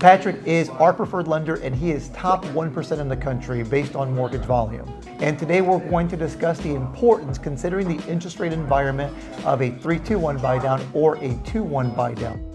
Patrick is our preferred lender and he is top 1% in the country based on mortgage volume. And today we're going to discuss the importance considering the interest rate environment of a 3-2-1 buy down or a 2-1 buy down.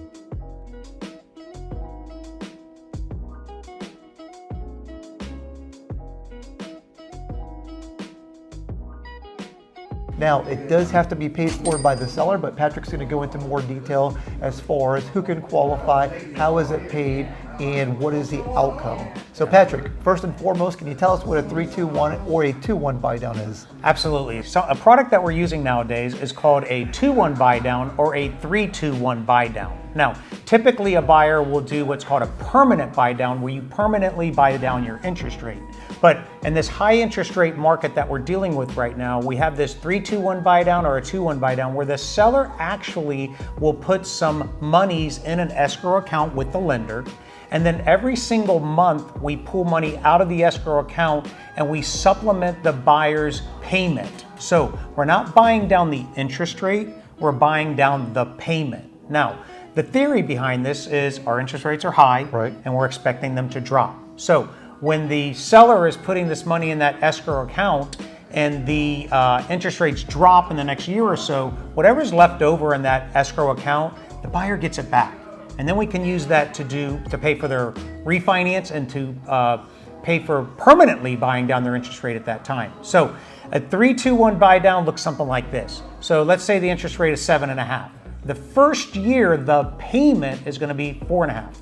Now, it does have to be paid for by the seller, but Patrick's going to go into more detail as far as who can qualify, how is it paid, and what is the outcome. So Patrick, first and foremost, can you tell us what a 3-2-1 or a 2-1 buy down is? Absolutely. So a product that we're using nowadays is called a 2-1 buy down or a 3-2-1 buy down. Now, typically a buyer will do what's called a permanent buy down, where you permanently buy down your interest rate. But in this high interest rate market that we're dealing with right now, we have this 3-2-1 buy down or a 2-1 buy down where the seller actually will put some monies in an escrow account with the lender. And then every single month we pull money out of the escrow account and we supplement the buyer's payment. So we're not buying down the interest rate, we're buying down the payment. Now, the theory behind this is our interest rates are high, right, and we're expecting them to drop. So when the seller is putting this money in that escrow account and the interest rates drop in the next year or so, whatever's left over in that escrow account, the buyer gets it back. And then we can use that to pay for their refinance and to pay for permanently buying down their interest rate at that time. So a 3-2-1 buy down looks something like this. So let's say the interest rate is 7.5. The first year, the payment is going to be 4.5.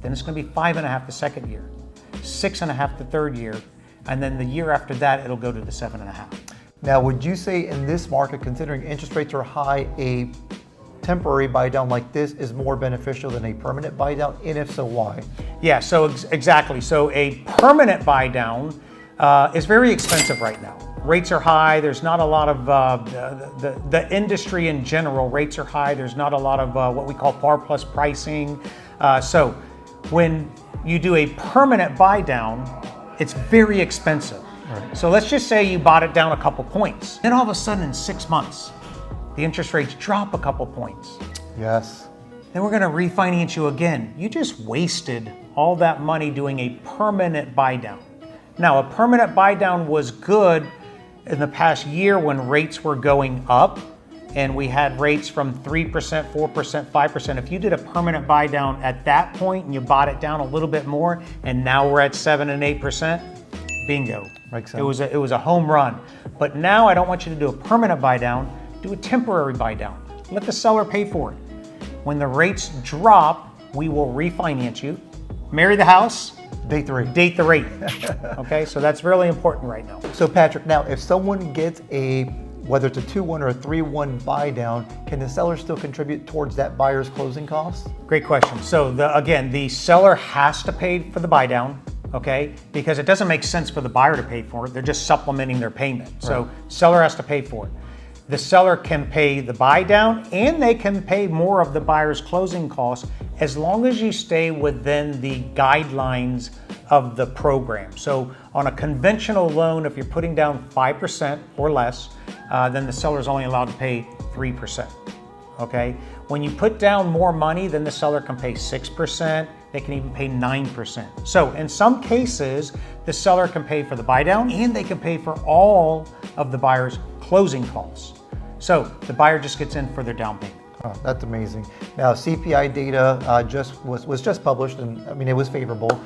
Then it's going to be 5.5 the second year, 6.5 the third year, and then the year after that, it'll go to the 7.5. Now, would you say in this market, considering interest rates are high, a temporary buy down like this is more beneficial than a permanent buy down? And if so, why? Yeah, so exactly. So a permanent buy down is very expensive right now. Rates are high. There's not a lot of the industry in general. Rates are high. There's not a lot of what we call par plus pricing. So when you do a permanent buy down, it's very expensive. Right. So let's just say you bought it down a couple points. Then all of a sudden in 6 months, the interest rates drop a couple points. Yes. Then we're going to refinance you again. You just wasted all that money doing a permanent buy down. Now, a permanent buy down was good in the past year when rates were going up and we had rates from 3%, 4%, 5%. If you did a permanent buy down at that point and you bought it down a little bit more and now we're at 7 and 8%, bingo. Makes sense. It was a home run. But now I don't want you to do a permanent buy down, do a temporary buy down. Let the seller pay for it. When the rates drop, we will refinance you, marry the house, Date the rate. Date the rate. Okay, so that's really important right now. So Patrick, now if someone gets whether it's a 2-1 or a 3-1 buy down, can the seller still contribute towards that buyer's closing costs? Great question. So again, the seller has to pay for the buy down, okay? Because it doesn't make sense for the buyer to pay for it. They're just supplementing their payment. Right. So seller has to pay for it. The seller can pay the buy down and they can pay more of the buyer's closing costs as long as you stay within the guidelines of the program. So on a conventional loan, if you're putting down 5% or less, then the seller is only allowed to pay 3%, okay? When you put down more money, then the seller can pay 6%, they can even pay 9%. So in some cases, the seller can pay for the buy down and they can pay for all of the buyer's closing costs. So the buyer just gets in for their down payment. Oh, that's amazing. Now, CPI data was just published, and I mean it was favorable.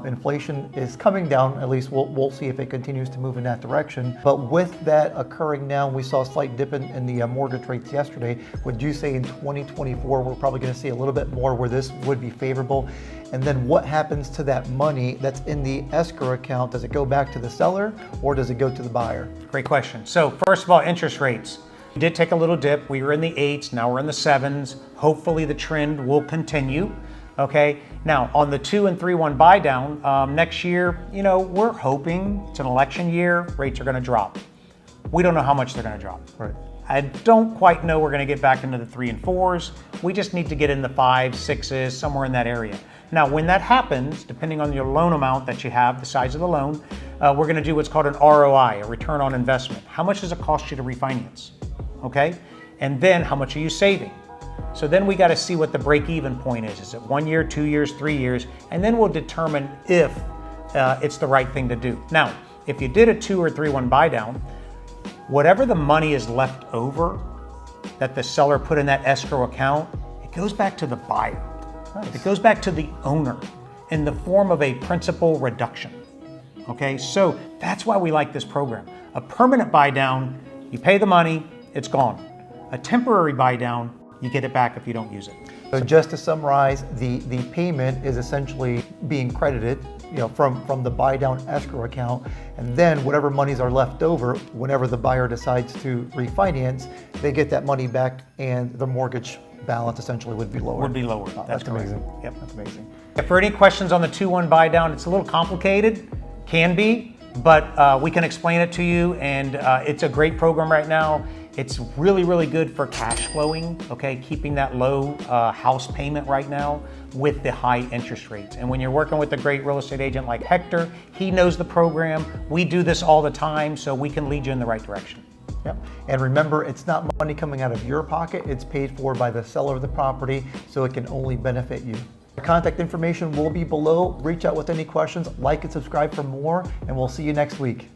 Inflation is coming down. At least we'll see if it continues to move in that direction. But with that occurring now, we saw a slight dip in the mortgage rates yesterday. Would you say in 2024 we're probably going to see a little bit more where this would be favorable? And then what happens to that money that's in the escrow account? Does it go back to the seller or does it go to the buyer? Great question. So first of all, interest rates. We did take a little dip. We were in the 8s, now we're in the 7s. Hopefully the trend will continue, okay? Now, on the 2 and 3-1 buy down, next year, we're hoping it's an election year, rates are gonna drop. We don't know how much they're gonna drop. Right. I don't quite know we're gonna get back into the 3 and 4s. We just need to get in the 5s, 6s, somewhere in that area. Now, when that happens, depending on your loan amount that you have, the size of the loan, we're gonna do what's called an ROI, a return on investment. How much does it cost you to refinance? Okay, and then how much are you saving? So then we got to see what the break-even point is. Is it 1 year, 2 years, 3 years? And then we'll determine if it's the right thing to do. Now, if you did a 2 or 3-1 buy down, whatever the money is left over that the seller put in that escrow account, it goes back to the buyer. Nice. It goes back to the owner in the form of a principal reduction. Okay, so that's why we like this program. A permanent buy down, you pay the money, it's gone. A temporary buy down, you get it back if you don't use it. So just to summarize, the payment is essentially being credited, from the buy down escrow account, and then whatever monies are left over, whenever the buyer decides to refinance, they get that money back, and the mortgage balance essentially would be lower. Would be lower. Oh, That's correct. amazing. Yep. That's amazing. For any questions on the 2-1 buy down, it's a little complicated, can be, but we can explain it to you, and it's a great program right now. It's really, really good for cash flowing, okay, keeping that low house payment right now with the high interest rates. And when you're working with a great real estate agent like Hector, he knows the program. We do this all the time, so we can lead you in the right direction. Yep. And remember, it's not money coming out of your pocket, it's paid for by the seller of the property, so it can only benefit you. The contact information will be below. Reach out with any questions, like and subscribe for more, and we'll see you next week.